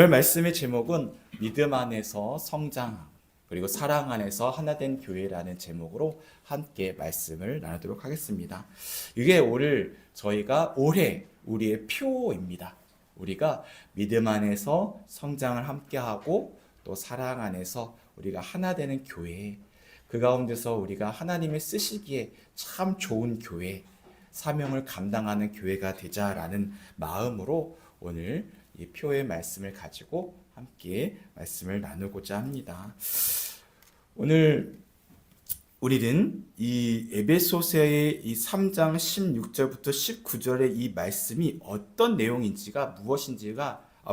오늘 말씀의 제목은 믿음 안에서 성장 그리고 사랑 안에서 하나된 교회라는 제목으로 함께 말씀을 나누도록 하겠습니다. 이게 오늘 저희가 올해 우리의 표입니다. 우리가 믿음 안에서 성장을 함께하고 또 사랑 안에서 우리가 하나 되는 교회, 그 가운데서 우리가 하나님의 쓰시기에 참 좋은 교회, 사명을 감당하는 교회가 되자라는 마음으로 오늘 이 표의 말씀을 가지고 함께 말씀을 나누고자 합니다. 오늘 우리는 이 에베소서의 이 3장 16절부터 19절의 이 말씀이 어떤 내용인지가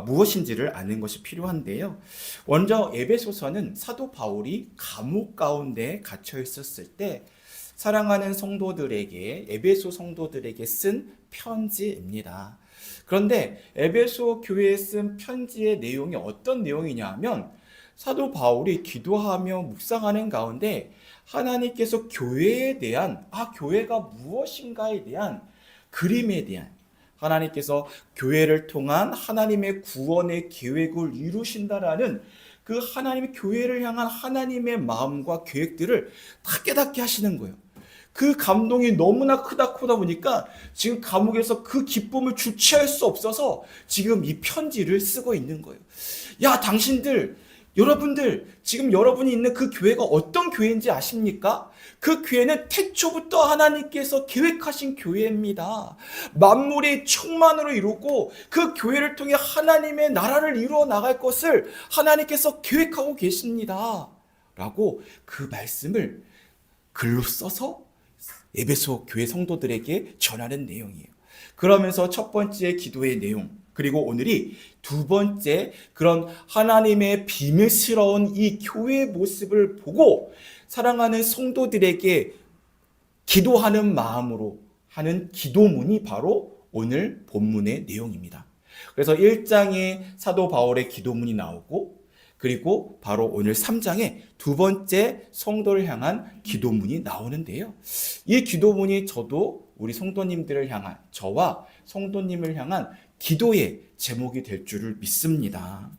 무엇인지를 아는 것이 필요한데요. 먼저 에베소서는 사도 바울이 감옥 가운데 갇혀 있었을 때 사랑하는 성도들에게, 에베소 성도들에게 쓴 편지입니다. 그런데 에베소 교회에 쓴 편지의 내용이 어떤 내용이냐 하면 사도 바울이 기도하며 묵상하는 가운데 하나님께서 교회에 대한, 교회가 무엇인가에 대한 그림에 대한, 하나님께서 교회를 통한 하나님의 구원의 계획을 이루신다라는 그 하나님의 교회를 향한 하나님의 마음과 계획들을 다 깨닫게 하시는 거예요. 그 감동이 너무나 크다 보니까 지금 감옥에서 그 기쁨을 주체할 수 없어서 지금 이 편지를 쓰고 있는 거예요. 야, 당신들, 여러분들, 지금 여러분이 있는 그 교회가 어떤 교회인지 아십니까? 그 교회는 태초부터 하나님께서 계획하신 교회입니다. 만물이 충만으로 이루고 그 교회를 통해 하나님의 나라를 이루어 나갈 것을 하나님께서 계획하고 계십니다. 라고 그 말씀을 글로 써서 에베소 교회 성도들에게 전하는 내용이에요. 그러면서 첫 번째 기도의 내용, 그리고 오늘이 두 번째 그런 하나님의 비밀스러운 이 교회의 모습을 보고 사랑하는 성도들에게 기도하는 마음으로 하는 기도문이 바로 오늘 본문의 내용입니다. 그래서 1장에 사도 바울의 기도문이 나오고 그리고 바로 오늘 3장에 두 번째 성도를 향한 기도문이 나오는데요. 이 기도문이 우리 성도님들을 향한, 저와 성도님을 향한 기도의 제목이 될 줄을 믿습니다.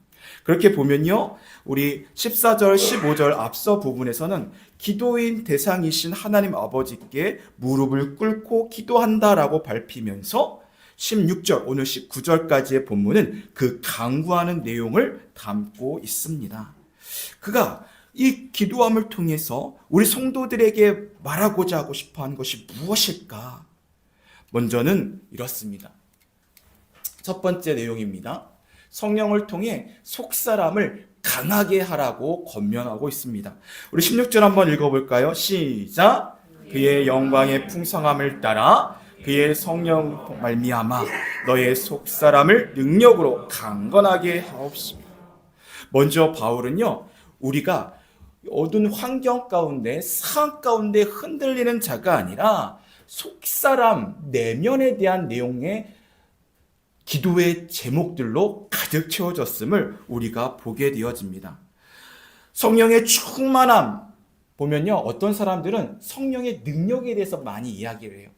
그렇게 보면요, 우리 14절, 15절 앞서 부분에서는 기도인 대상이신 하나님 아버지께 무릎을 꿇고 기도한다라고 밝히면서 16절, 오늘 19절까지의 본문은 그 강구하는 내용을 담고 있습니다. 그가 이 기도함을 통해서 우리 성도들에게 말하고자 하고 싶어 하는 것이 무엇일까? 먼저는 이렇습니다. 첫 번째 내용입니다. 성령을 통해 속사람을 강하게 하라고 권면하고 있습니다. 우리 16절 한번 읽어볼까요? 시작! 그의 영광의 풍성함을 따라 그의 성령 말미암아 너의 속사람을 능력으로 강건하게 하옵소서. 먼저 바울은요, 우리가 어두운 환경 가운데, 상황 가운데 흔들리는 자가 아니라 속사람, 내면에 대한 내용의 기도의 제목들로 가득 채워졌음을 우리가 보게 되어집니다. 성령의 충만함 보면요, 어떤 사람들은 성령의 능력에 대해서 많이 이야기를 해요.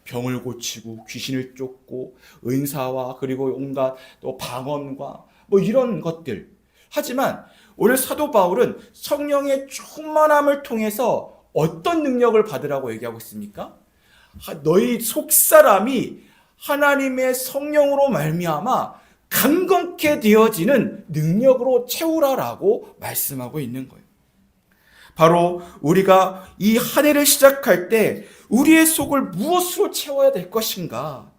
병을 고치고 귀신을 쫓고 은사와 그리고 온갖 또 방언과 이런 것들. 하지만 오늘 사도 바울은 성령의 충만함을 통해서 어떤 능력을 받으라고 얘기하고 있습니까? 너희 속사람이 하나님의 성령으로 말미암아 강건케 되어지는 능력으로 채우라라고 말씀하고 있는 거예요. 바로 우리가 이 한 해를 시작할 때 우리의 속을 무엇으로 채워야 될 것인가?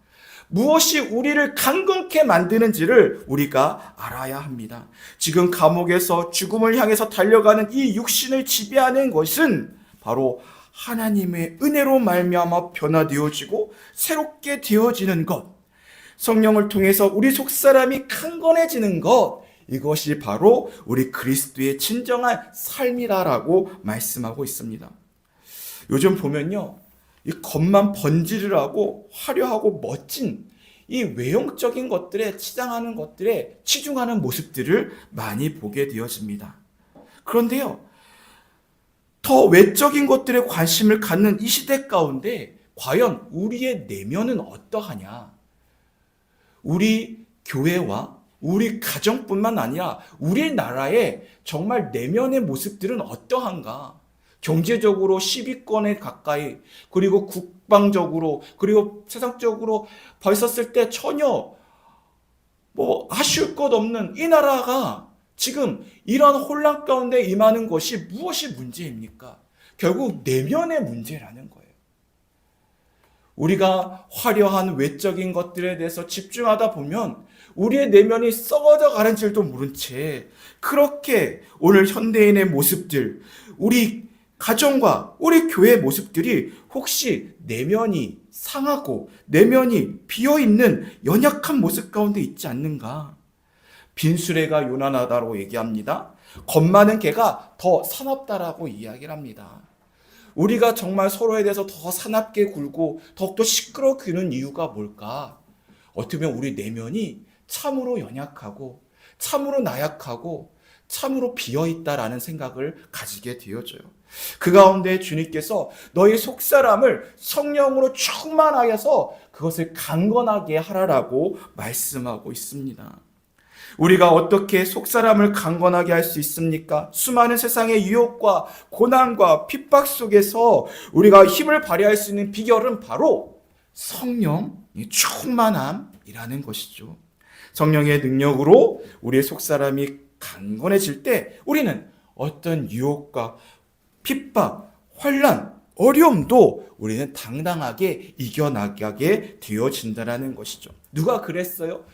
무엇이 우리를 강건케 만드는지를 우리가 알아야 합니다. 지금 감옥에서 죽음을 향해서 달려가는 이 육신을 지배하는 것은 바로 하나님의 은혜로 말미암아 변화되어지고 새롭게 되어지는 것, 성령을 통해서 우리 속사람이 강건해지는 것, 이것이 바로 우리 그리스도의 진정한 삶이다라고 말씀하고 있습니다. 요즘 보면요, 이 겉만 번지르르하고 화려하고 멋진 이 외형적인 것들에 치장하는 것들에 치중하는 모습들을 많이 보게 되어집니다. 그런데요, 더 외적인 것들에 관심을 갖는 이 시대 가운데 과연 우리의 내면은 어떠하냐? 우리 교회와 우리 가정뿐만 아니라 우리나라의 정말 내면의 모습들은 어떠한가? 경제적으로 10위권에 가까이, 그리고 국방적으로, 그리고 세상적으로 벌었을 때 전혀 아쉬울 것 없는 이 나라가 지금 이런 혼란 가운데 임하는 것이 무엇이 문제입니까? 결국 내면의 문제라는 거예요. 우리가 화려한 외적인 것들에 대해서 집중하다 보면 우리의 내면이 썩어져 가는 줄도 모른 채 그렇게 오늘 현대인의 모습들, 우리 가정과 우리 교회의 모습들이 혹시 내면이 상하고 내면이 비어있는 연약한 모습 가운데 있지 않는가? 빈수레가 요란하다고 얘기합니다. 겁 많은 개가 더 사납다라고 이야기를 합니다. 우리가 정말 서로에 대해서 더 사납게 굴고 더욱더 시끄러 귀는 이유가 뭘까? 어떻게 보면 우리 내면이 참으로 연약하고 참으로 나약하고 참으로 비어있다라는 생각을 가지게 되어져요. 그 가운데 주님께서 너희 속사람을 성령으로 충만하여서 그것을 강건하게 하라라고 말씀하고 있습니다. 우리가 어떻게 속사람을 강건하게 할 수 있습니까? 수많은 세상의 유혹과 고난과 핍박 속에서 우리가 힘을 발휘할 수 있는 비결은 바로 성령의 충만함이라는 것이죠. 성령의 능력으로 우리의 속사람이 강건해질 때 우리는 어떤 유혹과 핍박, 환난, 어려움도 우리는 당당하게 이겨나가게 되어진다는 것이죠. 누가 그랬어요?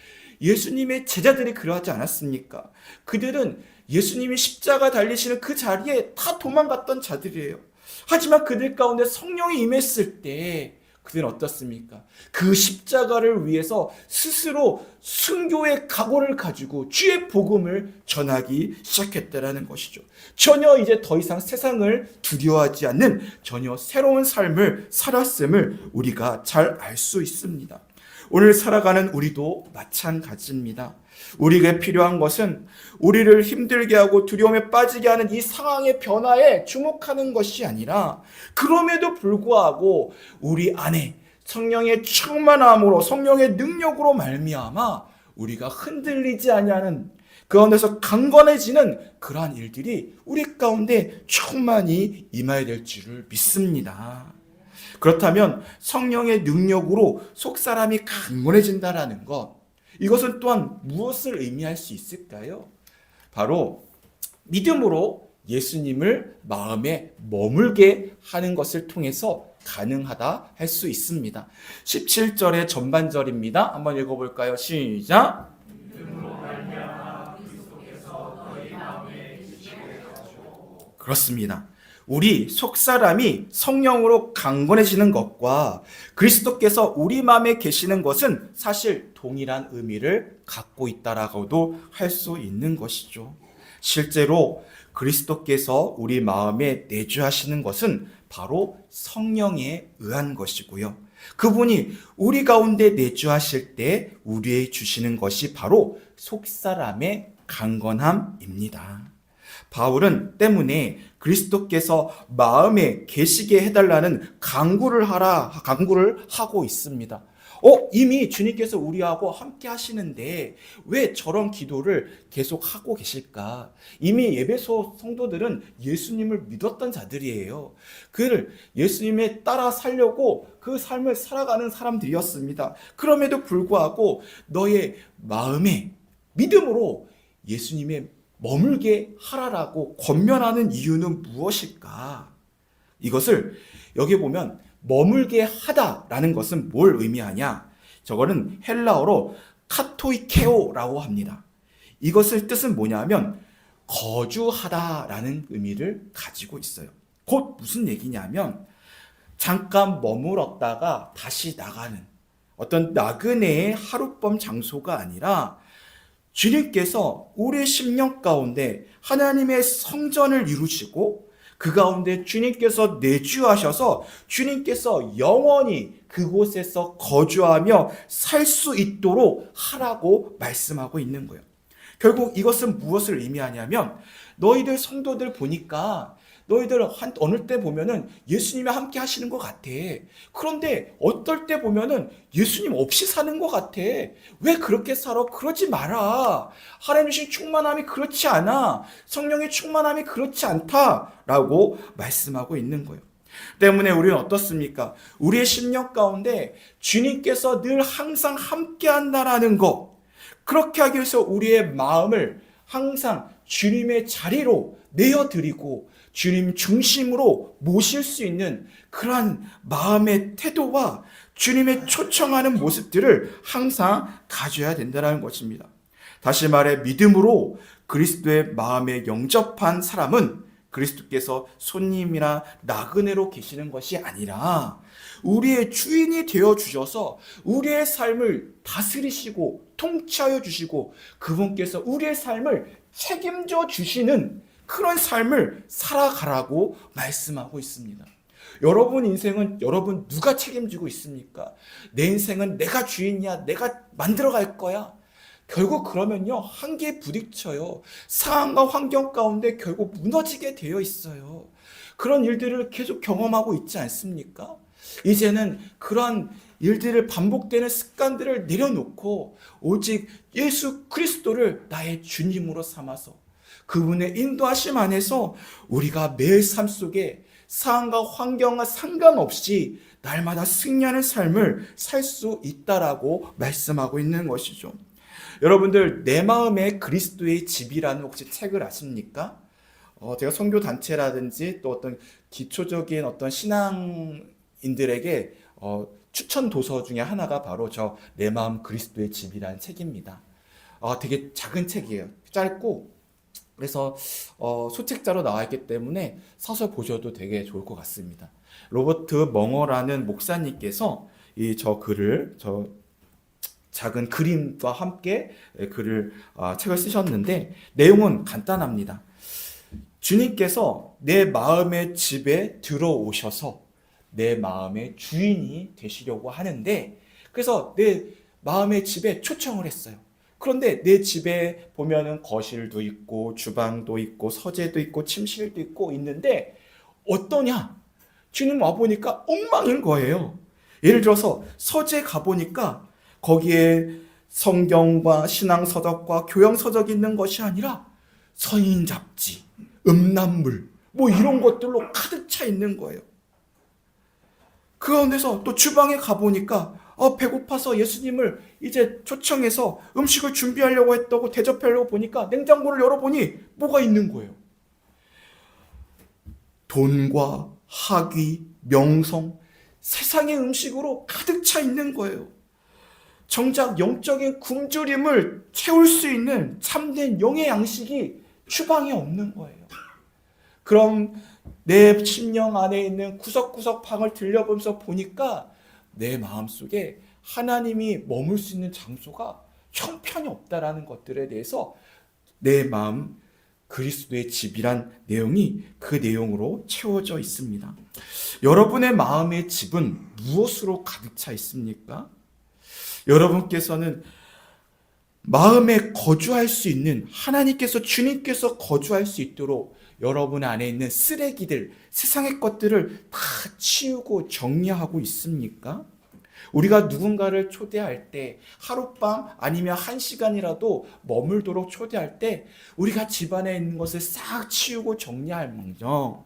예수님의 제자들이 그러하지 않았습니까? 그들은 예수님이 십자가 달리시는 그 자리에 다 도망갔던 자들이에요. 하지만 그들 가운데 성령이 임했을 때 그들은 어떻습니까? 그 십자가를 위해서 스스로 순교의 각오를 가지고 주의 복음을 전하기 시작했다는 것이죠. 전혀 이제 더 이상 세상을 두려워하지 않는 전혀 새로운 삶을 살았음을 우리가 잘 알 수 있습니다. 오늘 살아가는 우리도 마찬가지입니다. 우리에게 필요한 것은 우리를 힘들게 하고 두려움에 빠지게 하는 이 상황의 변화에 주목하는 것이 아니라 그럼에도 불구하고 우리 안에 성령의 충만함으로 성령의 능력으로 말미암아 우리가 흔들리지 아니하는 그 가운데서 강건해지는 그러한 일들이 우리 가운데 충만히 임해야 될 줄을 믿습니다. 그렇다면 성령의 능력으로 속사람이 강건해진다라는 것, 이것은 또한 무엇을 의미할 수 있을까요? 바로 믿음으로 예수님을 마음에 머물게 하는 것을 통해서 가능하다 할 수 있습니다. 17절의 전반절입니다. 한번 읽어볼까요? 시작! 그렇습니다. 우리 속사람이 성령으로 강건해지는 것과 그리스도께서 우리 마음에 계시는 것은 사실 동일한 의미를 갖고 있다라고도 할 수 있는 것이죠. 실제로 그리스도께서 우리 마음에 내주하시는 것은 바로 성령에 의한 것이고요. 그분이 우리 가운데 내주하실 때 우리에게 주시는 것이 바로 속사람의 강건함입니다. 바울은 때문에 그리스도께서 마음에 계시게 해달라는 강구를 하고 있습니다. 이미 주님께서 우리하고 함께 하시는데 왜 저런 기도를 계속 하고 계실까? 이미 에베소 성도들은 예수님을 믿었던 자들이에요. 그를 예수님에 따라 살려고 그 삶을 살아가는 사람들이었습니다. 그럼에도 불구하고 너의 마음에 믿음으로 예수님의 머물게 하라라고 권면하는 이유는 무엇일까? 이것을 여기 보면 머물게 하다라는 것은 뭘 의미하냐? 저거는 헬라어로 카토이케오라고 합니다. 이것을 뜻은 뭐냐면 거주하다라는 의미를 가지고 있어요. 곧 무슨 얘기냐면 잠깐 머물었다가 다시 나가는 어떤 나그네의 하룻밤 장소가 아니라 주님께서 우리의 심령 가운데 하나님의 성전을 이루시고 그 가운데 주님께서 내주하셔서 주님께서 영원히 그곳에서 거주하며 살 수 있도록 하라고 말씀하고 있는 거예요. 결국 이것은 무엇을 의미하냐면 너희들 성도들 보니까 너희들 어느 때 보면은 예수님이 함께 하시는 것 같아. 그런데 어떨 때 보면은 예수님 없이 사는 것 같아. 왜 그렇게 살아? 그러지 마라. 하나님 주신 충만함이 그렇지 않아. 성령의 충만함이 그렇지 않다라고 말씀하고 있는 거예요. 때문에 우리는 어떻습니까? 우리의 심령 가운데 주님께서 늘 항상 함께 한다라는 것, 그렇게 하기 위해서 우리의 마음을 항상 주님의 자리로 내어드리고 주님 중심으로 모실 수 있는 그러한 마음의 태도와 주님의 초청하는 모습들을 항상 가져야 된다는 것입니다. 다시 말해 믿음으로 그리스도의 마음에 영접한 사람은 그리스도께서 손님이나 나그네로 계시는 것이 아니라 우리의 주인이 되어 주셔서 우리의 삶을 다스리시고 통치하여 주시고 그분께서 우리의 삶을 책임져 주시는 그런 삶을 살아가라고 말씀하고 있습니다. 여러분 인생은 여러분 누가 책임지고 있습니까? 내 인생은 내가 주인이야. 내가 만들어갈 거야. 결국 그러면요 한계에 부딪혀요. 상황과 환경 가운데 결국 무너지게 되어 있어요. 그런 일들을 계속 경험하고 있지 않습니까? 이제는 그런 일들을 반복되는 습관들을 내려놓고 오직 예수 그리스도를 나의 주님으로 삼아서 그분의 인도하심 안에서 우리가 매일 삶 속에 상황과 환경과 상관없이 날마다 승리하는 삶을 살 수 있다라고 말씀하고 있는 것이죠. 여러분들 내 마음에 그리스도의 집이라는 혹시 책을 아십니까? 제가 선교 단체라든지 또 어떤 기초적인 어떤 신앙인들에게 추천 도서 중에 하나가 바로 저 내 마음 그리스도의 집이라는 책입니다. 되게 작은 책이에요. 짧고 그래서 소책자로 나와 있기 때문에 사서 보셔도 되게 좋을 것 같습니다. 로버트 멍어라는 목사님께서 저 글을 작은 그림과 함께 책을 쓰셨는데 내용은 간단합니다. 주님께서 내 마음의 집에 들어오셔서 내 마음의 주인이 되시려고 하는데 그래서 내 마음의 집에 초청을 했어요. 그런데 내 집에 보면은 거실도 있고 주방도 있고 서재도 있고 침실도 있고 있는데 어떠냐? 주님 와보니까 엉망인 거예요. 예를 들어서 서재 가보니까 거기에 성경과 신앙서적과 교양서적이 있는 것이 아니라 서인 잡지, 음란물 뭐 이런 것들로 가득 차 있는 거예요. 그 가운데서 또 주방에 가보니까 배고파서 예수님을 이제 초청해서 음식을 준비하려고 했다고 대접하려고 보니까 냉장고를 열어보니 뭐가 있는 거예요. 돈과 학위, 명성, 세상의 음식으로 가득 차 있는 거예요. 정작 영적인 굶주림을 채울 수 있는 참된 영의 양식이 주방에 없는 거예요. 그럼 내 심령 안에 있는 구석구석 방을 들려보면서 보니까 내 마음속에 하나님이 머물 수 있는 장소가 형편이 없다라는 것들에 대해서 내 마음 그리스도의 집이란 내용이 그 내용으로 채워져 있습니다. 여러분의 마음의 집은 무엇으로 가득 차 있습니까? 여러분께서는 마음에 거주할 수 있는 하나님께서 주님께서 거주할 수 있도록 여러분 안에 있는 쓰레기들, 세상의 것들을 다 치우고 정리하고 있습니까? 우리가 누군가를 초대할 때 하룻밤 아니면 1시간이라도 머물도록 초대할 때 우리가 집안에 있는 것을 싹 치우고 정리할 망정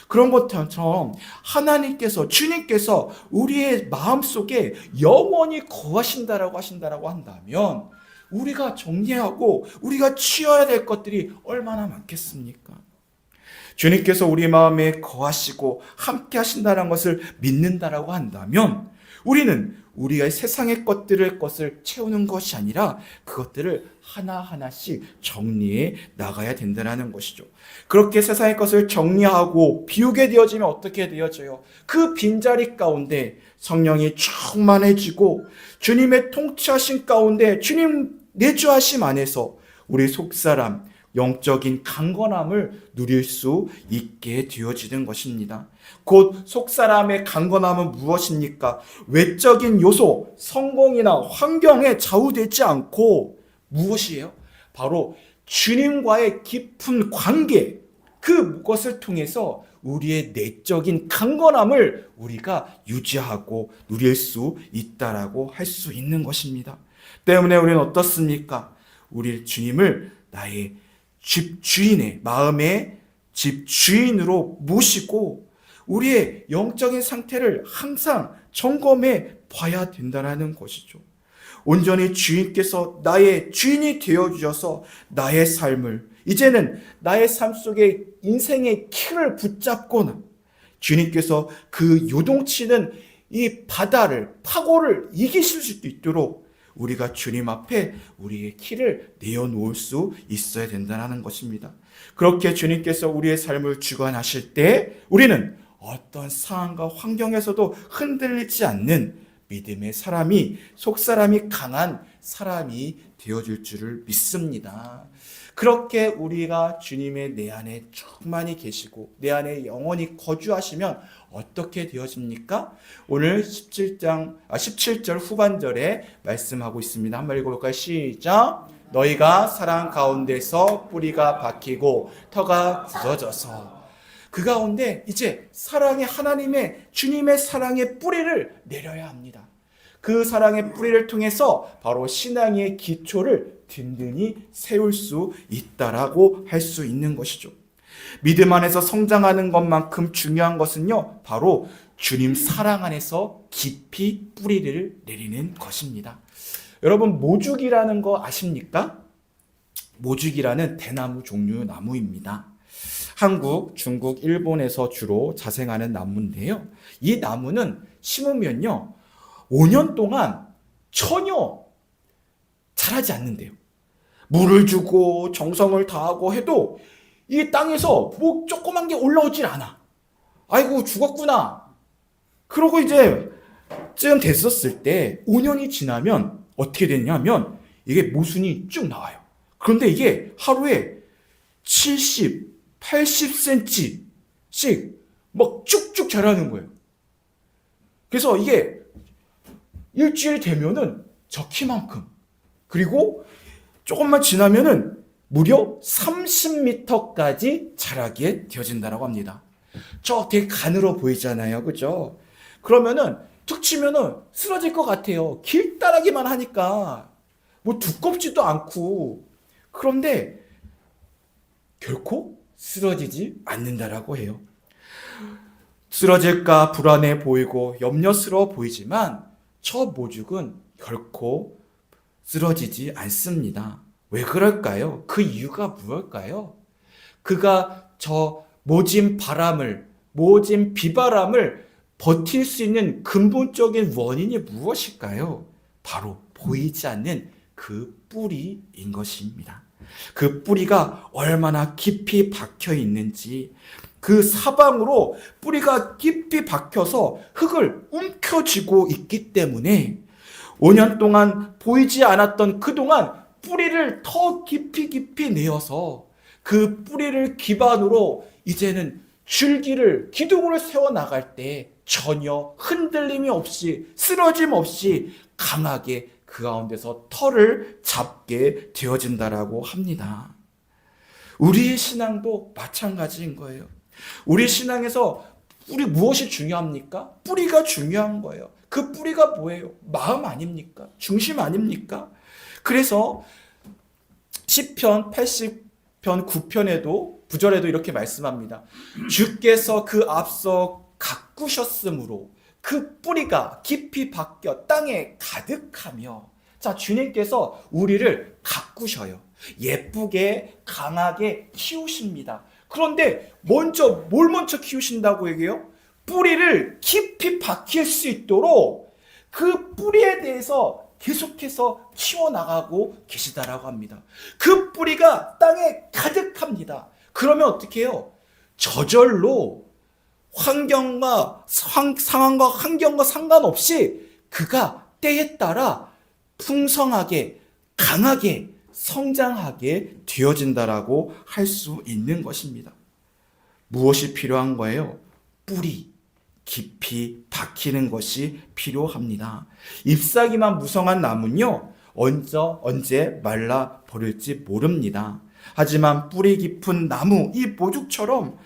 그런 것처럼 하나님께서 주님께서 우리의 마음속에 영원히 거하신다라고 하신다라고 한다면 우리가 정리하고 우리가 치워야 될 것들이 얼마나 많겠습니까? 주님께서 우리 마음에 거하시고 함께 하신다는 것을 믿는다라고 한다면 우리는 우리가 세상의 것을 채우는 것이 아니라 그것들을 하나하나씩 정리해 나가야 된다는 것이죠. 그렇게 세상의 것을 정리하고 비우게 되어지면 어떻게 되어져요? 그 빈자리 가운데 성령이 충만해지고 주님의 통치하심 가운데 주님 내주하심 안에서 우리 속사람 영적인 강건함을 누릴 수 있게 되어지는 것입니다. 곧 속사람의 강건함은 무엇입니까? 외적인 요소, 성공이나 환경에 좌우되지 않고 무엇이에요? 바로 주님과의 깊은 관계, 그것을 통해서 우리의 내적인 강건함을 우리가 유지하고 누릴 수 있다라고 할 수 있는 것입니다. 때문에 우리는 어떻습니까? 우리 주님을 나의 집주인의 마음의 집주인으로 모시고 우리의 영적인 상태를 항상 점검해 봐야 된다는 것이죠. 온전히 주인께서 나의 주인이 되어주셔서 나의 삶을 이제는 나의 삶 속에 인생의 키를 붙잡거나 주님께서 그 요동치는 이 바다를 파고를 이기실 수 있도록 우리가 주님 앞에 우리의 키를 내어놓을 수 있어야 된다는 것입니다. 그렇게 주님께서 우리의 삶을 주관하실 때 우리는 어떤 상황과 환경에서도 흔들리지 않는 믿음의 사람이 속사람이 강한 사람이 되어줄 줄을 믿습니다. 그렇게 우리가 주님의 내 안에 충만히 계시고 내 안에 영원히 거주하시면 어떻게 되어집니까? 오늘 17절 후반절에 말씀하고 있습니다. 한번 읽어볼까요? 시작! 너희가 사랑 가운데서 뿌리가 박히고 터가 굳어져서 그 가운데 이제 사랑의 하나님의 주님의 사랑의 뿌리를 내려야 합니다. 그 사랑의 뿌리를 통해서 바로 신앙의 기초를 든든히 세울 수 있다라고 할 수 있는 것이죠. 믿음 안에서 성장하는 것만큼 중요한 것은요, 바로 주님 사랑 안에서 깊이 뿌리를 내리는 것입니다. 여러분, 모죽이라는 거 아십니까? 모죽이라는 대나무 종류 나무입니다. 한국, 중국, 일본에서 주로 자생하는 나무인데요. 이 나무는 심으면요, 5년 동안 전혀 자라지 않는데요. 물을 주고 정성을 다하고 해도 이 땅에서 뭐 조그만 게 올라오질 않아. 아이고, 죽었구나. 그러고 이제 쯤 됐었을 때 5년이 지나면 어떻게 됐냐면 이게 모순이 쭉 나와요. 그런데 이게 하루에 70, 80cm씩 막 쭉쭉 자라는 거예요. 그래서 이게 일주일 되면은 저 키만큼, 그리고 조금만 지나면은 무려 30m까지 자라게 되어진다고 합니다. 저 되게 가늘어 보이잖아요. 그죠? 그러면은 툭 치면은 쓰러질 것 같아요. 길다라기만 하니까. 뭐 두껍지도 않고. 그런데 결코 쓰러지지 않는다라고 해요. 쓰러질까 불안해 보이고 염려스러워 보이지만 저 모죽은 결코 쓰러지지 않습니다. 왜 그럴까요? 그 이유가 무엇일까요? 그가 저 모진 바람을, 모진 비바람을 버틸 수 있는 근본적인 원인이 무엇일까요? 바로 보이지 않는 그 뿌리인 것입니다. 그 뿌리가 얼마나 깊이 박혀 있는지, 그 사방으로 뿌리가 깊이 박혀서 흙을 움켜쥐고 있기 때문에 5년 동안 보이지 않았던 그동안 뿌리를 더 깊이 내어서 그 뿌리를 기반으로 이제는 줄기를, 기둥을 세워나갈 때 전혀 흔들림이 없이, 쓰러짐 없이 강하게 그 가운데서 털을 잡게 되어진다라고 합니다. 우리의 신앙도 마찬가지인 거예요. 우리 신앙에서 무엇이 중요합니까? 뿌리가 중요한 거예요. 그 뿌리가 뭐예요? 마음 아닙니까? 중심 아닙니까? 그래서 시편 80편 9편에도 9절에도 이렇게 말씀합니다. 주께서 그 앞서 가꾸셨으므로 그 뿌리가 깊이 박혀 땅에 가득하며, 자, 주님께서 우리를 가꾸셔요. 예쁘게 강하게 키우십니다. 그런데 뭘 먼저 키우신다고 얘기해요? 뿌리를 깊이 박힐 수 있도록 그 뿌리에 대해서 계속해서 키워나가고 계시다라고 합니다. 그 뿌리가 땅에 가득합니다. 그러면 어떻게 해요? 저절로 상황과 환경과 상관없이 그가 때에 따라 풍성하게 강하게 성장하게 되어진다라고 할 수 있는 것입니다. 무엇이 필요한 거예요? 뿌리, 깊이 박히는 것이 필요합니다. 잎사귀만 무성한 나무는요, 언제 말라 버릴지 모릅니다. 하지만 뿌리 깊은 나무, 이 모죽처럼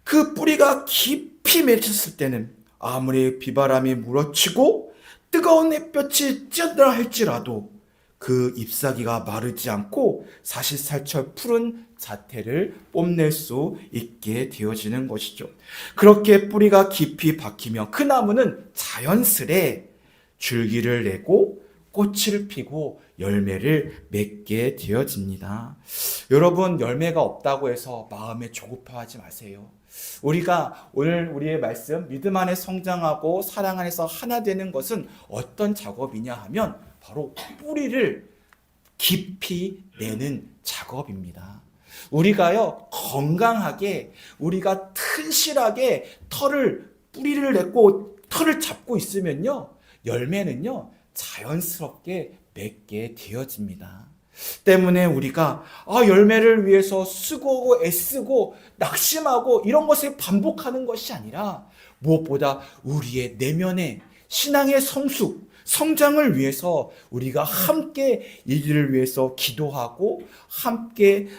그 뿌리가 깊이 맺혔을 때는 아무리 비바람이 물어치고 뜨거운 햇볕이 찌든다 할지라도 그 잎사귀가 마르지 않고 사시사철 푸른 자태를 뽐낼 수 있게 되어지는 것이죠. 그렇게 뿌리가 깊이 박히면 그 나무는 자연스레 줄기를 내고 꽃을 피고 열매를 맺게 되어집니다. 여러분, 열매가 없다고 해서 마음에 조급해하지 마세요. 우리가 오늘 우리의 말씀 믿음 안에 성장하고 사랑 안에서 하나 되는 것은 어떤 작업이냐 하면 바로 뿌리를 깊이 내는 작업입니다. 우리가요, 건강하게 우리가 튼실하게 뿌리를 내고 털을 잡고 있으면요, 열매는요 자연스럽게 맺게 되어집니다. 때문에 우리가 열매를 위해서 수고하고 애쓰고 낙심하고 이런 것을 반복하는 것이 아니라 무엇보다 우리의 내면의 신앙의 성장을 위해서 우리가 함께 이들을 위해서 기도하고 함께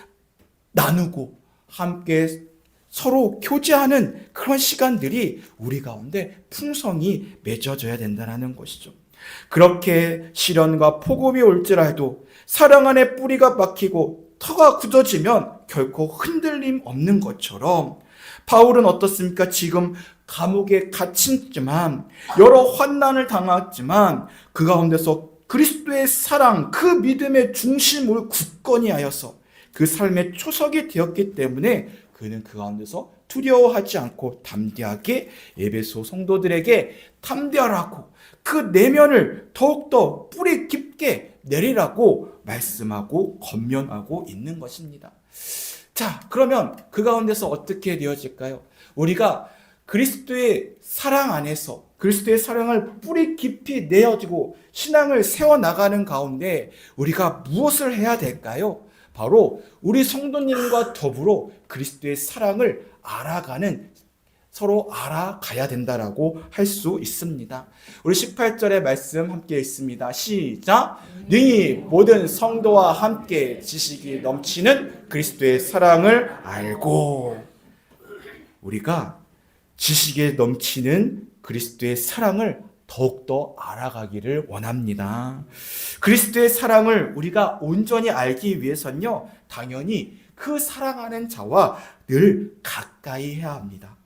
나누고 함께 서로 교제하는 그런 시간들이 우리 가운데 풍성히 맺어져야 된다는 것이죠. 그렇게 시련과 폭음이 올지라도 사랑 안에 뿌리가 박히고 터가 굳어지면 결코 흔들림 없는 것처럼 바울은 어떻습니까? 지금 감옥에 갇혔지만 여러 환난을 당했지만 그 가운데서 그리스도의 사랑, 그 믿음의 중심을 굳건히 하여서 그 삶의 초석이 되었기 때문에 그는 그 가운데서 두려워하지 않고 담대하게 에베소 성도들에게 담대하라고 그 내면을 더욱더 뿌리 깊게 내리라고 말씀하고 권면하고 있는 것입니다. 자, 그러면 그 가운데서 어떻게 되어질까요? 우리가 그리스도의 사랑 안에서 그리스도의 사랑을 뿌리 깊이 내어지고 신앙을 세워나가는 가운데 우리가 무엇을 해야 될까요? 바로 우리 성도님과 더불어 그리스도의 사랑을 서로 알아가야 된다라고 할 수 있습니다. 우리 18절의 말씀 함께 읽습니다. 시작! 능히 모든 성도와 함께 지식이 넘치는 그리스도의 사랑을 알고, 우리가 지식에 넘치는 그리스도의 사랑을 더욱더 알아가기를 원합니다. 그리스도의 사랑을 우리가 온전히 알기 위해서는요, 당연히 그 사랑하는 자와 늘 가까이 해야 합니다.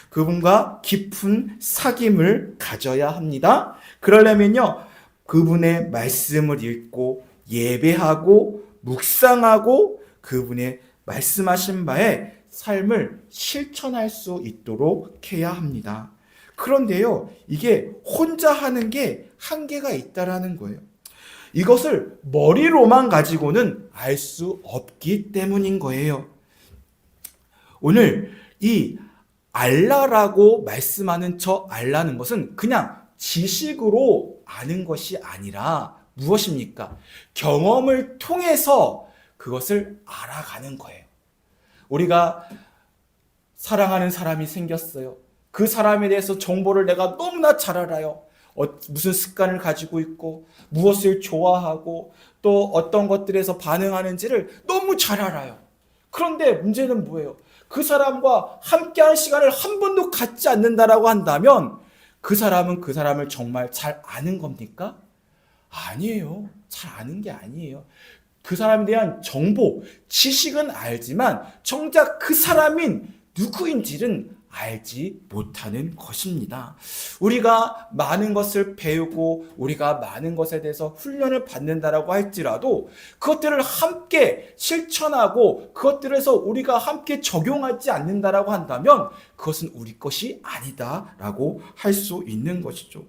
그분과 깊은 사귐을 가져야 합니다. 그러려면요, 그분의 말씀을 읽고 예배하고 묵상하고 그분의 말씀하신 바에 삶을 실천할 수 있도록 해야 합니다. 그런데요, 이게 혼자 하는 게 한계가 있다라는 거예요. 이것을 머리로만 가지고는 알 수 없기 때문인 거예요. 오늘 이 알라라고 말씀하는 저 알라는 것은 그냥 지식으로 아는 것이 아니라 무엇입니까? 경험을 통해서 그것을 알아가는 거예요. 우리가 사랑하는 사람이 생겼어요. 그 사람에 대해서 정보를 내가 너무나 잘 알아요. 무슨 습관을 가지고 있고 무엇을 좋아하고 또 어떤 것들에서 반응하는지를 너무 잘 알아요. 그런데 문제는 뭐예요? 그 사람과 함께하는 시간을 한 번도 갖지 않는다라고 한다면 그 사람은 그 사람을 정말 잘 아는 겁니까? 아니에요. 잘 아는 게 아니에요. 그 사람에 대한 정보, 지식은 알지만 정작 그 사람인 누구인지는 알지 못하는 것입니다. 우리가 많은 것을 배우고 우리가 많은 것에 대해서 훈련을 받는다라고 할지라도 그것들을 함께 실천하고 그것들에서 우리가 함께 적용하지 않는다라고 한다면 그것은 우리 것이 아니다라고 할 수 있는 것이죠.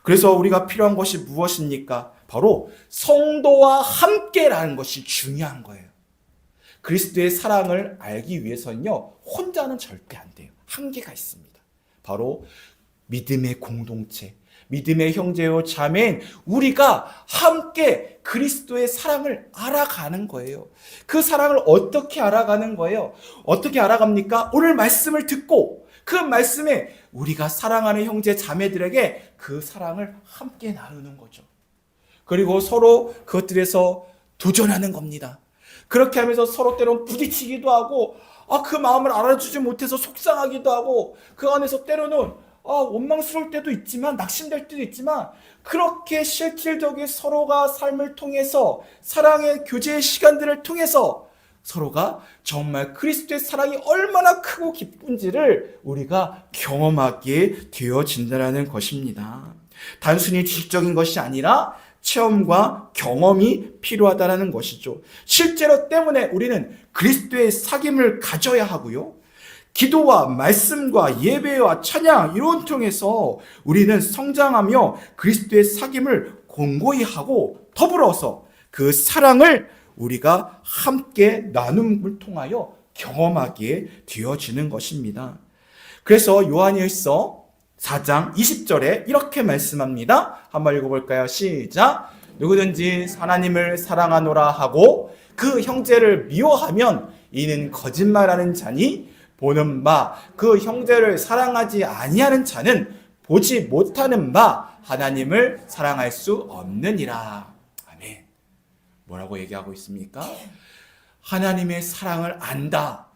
그래서 우리가 필요한 것이 무엇입니까? 바로 성도와 함께라는 것이 중요한 거예요. 그리스도의 사랑을 알기 위해서는요, 혼자는 절대 안 돼요. 한계가 있습니다. 바로 믿음의 공동체, 믿음의 형제요 자매인 우리가 함께 그리스도의 사랑을 알아가는 거예요. 그 사랑을 어떻게 알아가는 거예요? 어떻게 알아갑니까? 오늘 말씀을 듣고 그 말씀에 우리가 사랑하는 형제 자매들에게 그 사랑을 함께 나누는 거죠. 그리고 서로 그것들에서 도전하는 겁니다. 그렇게 하면서 서로 때론 부딪히기도 하고, 그 마음을 알아주지 못해서 속상하기도 하고, 그 안에서 때로는 원망스러울 때도 있지만, 낙심될 때도 있지만, 그렇게 실질적인 서로가 삶을 통해서, 사랑의 교제의 시간들을 통해서 서로가 정말 그리스도의 사랑이 얼마나 크고 기쁜지를 우리가 경험하게 되어진다는 것입니다. 단순히 지식적인 것이 아니라 체험과 경험이 필요하다는 것이죠. 실제로 때문에 우리는 그리스도의 사귐을 가져야 하고요. 기도와 말씀과 예배와 찬양 이런 통해서 우리는 성장하며 그리스도의 사귐을 공고히 하고 더불어서 그 사랑을 우리가 함께 나눔을 통하여 경험하게 되어지는 것입니다. 그래서 요한일서 4장 20절에 이렇게 말씀합니다. 한번 읽어볼까요? 시작. 누구든지 하나님을 사랑하노라 하고 그 형제를 미워하면 이는 거짓말하는 자니 보는 바 그 형제를 사랑하지 아니하는 자는 보지 못하는 바 하나님을 사랑할 수 없느니라. 아멘. 뭐라고 얘기하고 있습니까? 하나님의 사랑을 안다.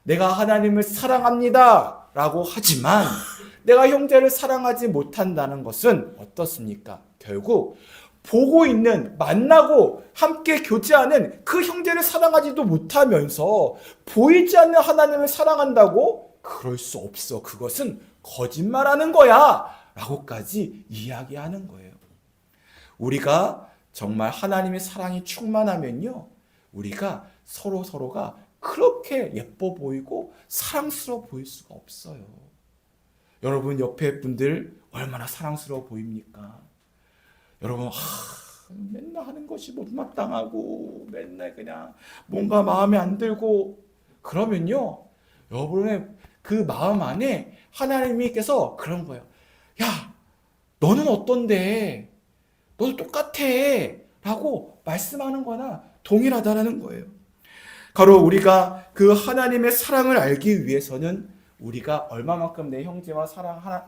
내가 하나님을 사랑합니다. 라고 하지만 내가 형제를 사랑하지 못한다는 것은 어떻습니까? 결국 보고 있는, 만나고 함께 교제하는 그 형제를 사랑하지도 못하면서 보이지 않는 하나님을 사랑한다고? 그럴 수 없어. 그것은 거짓말하는 거야. 라고까지 이야기하는 거예요. 우리가 정말 하나님의 사랑이 충만하면요, 우리가 서로가 그렇게 예뻐 보이고 사랑스러워 보일 수가 없어요. 여러분 옆에 분들 얼마나 사랑스러워 보입니까? 여러분 맨날 하는 것이 못마땅하고 맨날 그냥 뭔가 마음에 안 들고 그러면요, 여러분의 그 마음 안에 하나님께서 그런 거예요. 야, 너는 어떤데? 너도 똑같아 라고 말씀하는 거나 동일하다라는 거예요. 바로 우리가 그 하나님의 사랑을 알기 위해서는 우리가 얼마만큼 내 형제와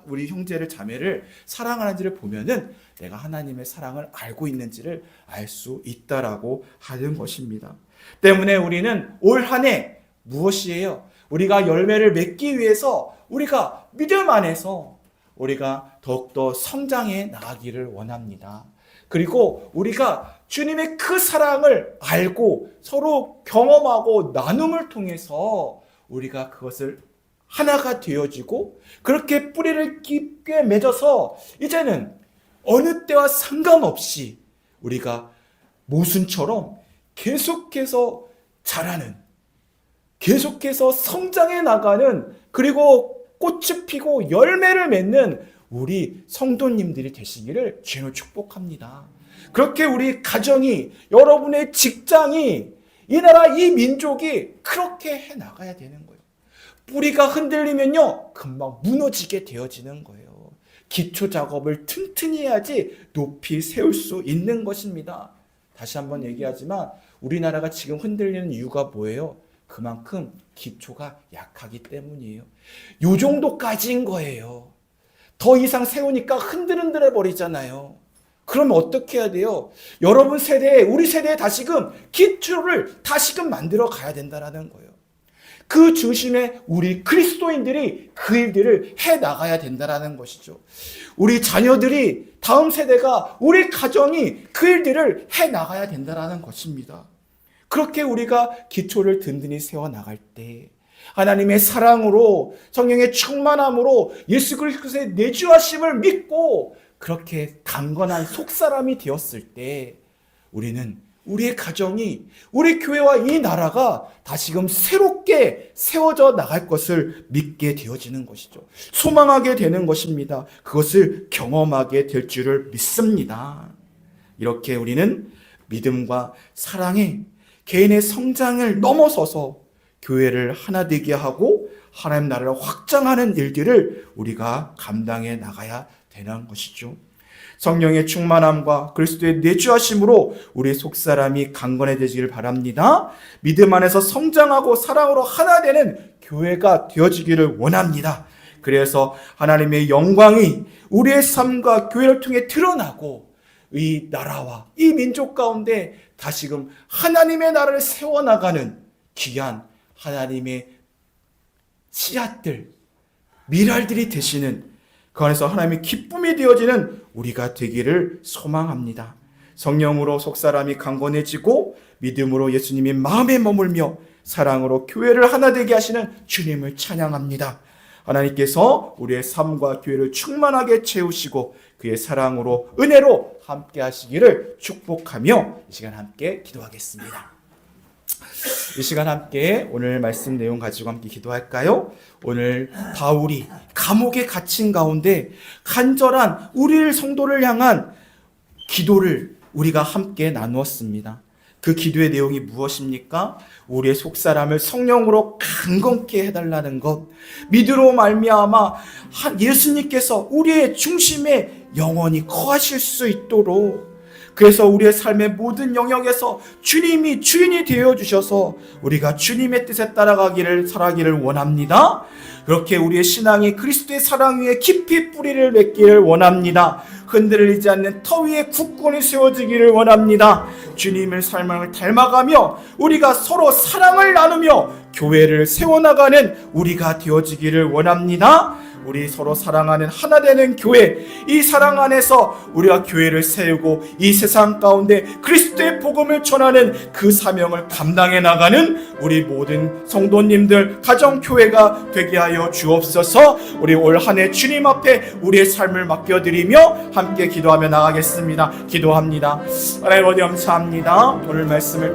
우리 형제를 자매를 사랑하는지를 보면은 내가 하나님의 사랑을 알고 있는지를 알 수 있다라고 하는 것입니다. 때문에 우리는 올 한 해 무엇이에요? 우리가 열매를 맺기 위해서 우리가 믿음 안에서 우리가 더욱더 성장해 나가기를 원합니다. 그리고 우리가 주님의 그 사랑을 알고 서로 경험하고 나눔을 통해서 우리가 그것을 하나가 되어지고 그렇게 뿌리를 깊게 맺어서 이제는 어느 때와 상관없이 우리가 모순처럼 계속해서 자라는, 계속해서 성장해 나가는, 그리고 꽃이 피고 열매를 맺는 우리 성도님들이 되시기를 주님을 축복합니다. 그렇게 우리 가정이, 여러분의 직장이, 이 나라, 이 민족이 그렇게 해 나가야 되는 거예요. 뿌리가 흔들리면요, 금방 무너지게 되어지는 거예요. 기초 작업을 튼튼히 해야지 높이 세울 수 있는 것입니다. 다시 한번 얘기하지만 우리나라가 지금 흔들리는 이유가 뭐예요? 그만큼 기초가 약하기 때문이에요. 요 정도까지인 거예요. 더 이상 세우니까 흔들흔들해 버리잖아요. 그러면 어떻게 해야 돼요? 여러분 세대에, 우리 세대에 다시금 기초를 다시금 만들어 가야 된다는 거예요. 그 중심에 우리 그리스도인들이 그 일들을 해 나가야 된다는 것이죠. 우리 자녀들이, 다음 세대가, 우리 가정이 그 일들을 해 나가야 된다는 것입니다. 그렇게 우리가 기초를 든든히 세워 나갈 때 하나님의 사랑으로, 성령의 충만함으로, 예수 그리스도의 내주하심을 믿고 그렇게 강건한 속사람이 되었을 때 우리는, 우리의 가정이, 우리 교회와 이 나라가 다시금 새롭게 세워져 나갈 것을 믿게 되어지는 것이죠. 소망하게 되는 것입니다. 그것을 경험하게 될 줄을 믿습니다. 이렇게 우리는 믿음과 사랑에 개인의 성장을 넘어서서 교회를 하나 되게 하고 하나님 나라를 확장하는 일들을 우리가 감당해 나가야 되는 것이죠. 성령의 충만함과 그리스도의 내주하심으로 우리 속사람이 강건해지기를 바랍니다. 믿음 안에서 성장하고 사랑으로 하나 되는 교회가 되어지기를 원합니다. 그래서 하나님의 영광이 우리의 삶과 교회를 통해 드러나고 이 나라와 이 민족 가운데 다시금 하나님의 나라를 세워나가는 귀한 하나님의 씨앗들, 미랄들이 되시는 그 안에서 하나님의 기쁨이 되어지는 우리가 되기를 소망합니다. 성령으로 속사람이 강건해지고 믿음으로 예수님이 마음에 머물며 사랑으로 교회를 하나 되게 하시는 주님을 찬양합니다. 하나님께서 우리의 삶과 교회를 충만하게 채우시고 그의 사랑으로 은혜로 함께 하시기를 축복하며 이 시간 함께 기도하겠습니다. 이 시간 함께 오늘 말씀 내용 가지고 함께 기도할까요? 오늘 바울이 감옥에 갇힌 가운데 간절한 우리 성도를 향한 기도를 우리가 함께 나누었습니다. 그 기도의 내용이 무엇입니까? 우리의 속사람을 성령으로 강건케 해달라는 것, 믿음으로 말미암아 예수님께서 우리의 중심에 영원히 거하실 수 있도록, 그래서 우리의 삶의 모든 영역에서 주님이 주인이 되어주셔서 우리가 주님의 뜻에 따라가기를 살아가기를 원합니다. 그렇게 우리의 신앙이 그리스도의 사랑 위에 깊이 뿌리를 맺기를 원합니다. 흔들리지 않는 터 위에 굳건히 세워지기를 원합니다. 주님의 삶을 닮아가며 우리가 서로 사랑을 나누며 교회를 세워나가는 우리가 되어지기를 원합니다. 우리 서로 사랑하는 하나 되는 교회, 이 사랑 안에서 우리가 교회를 세우고 이 세상 가운데 그리스도의 복음을 전하는 그 사명을 감당해 나가는 우리 모든 성도님들, 가정교회가 되게 하여 주옵소서. 우리 올 한 해 주님 앞에 우리의 삶을 맡겨드리며 함께 기도하며 나가겠습니다. 기도합니다. 하나님 감사합니다. 오늘 말씀을 통해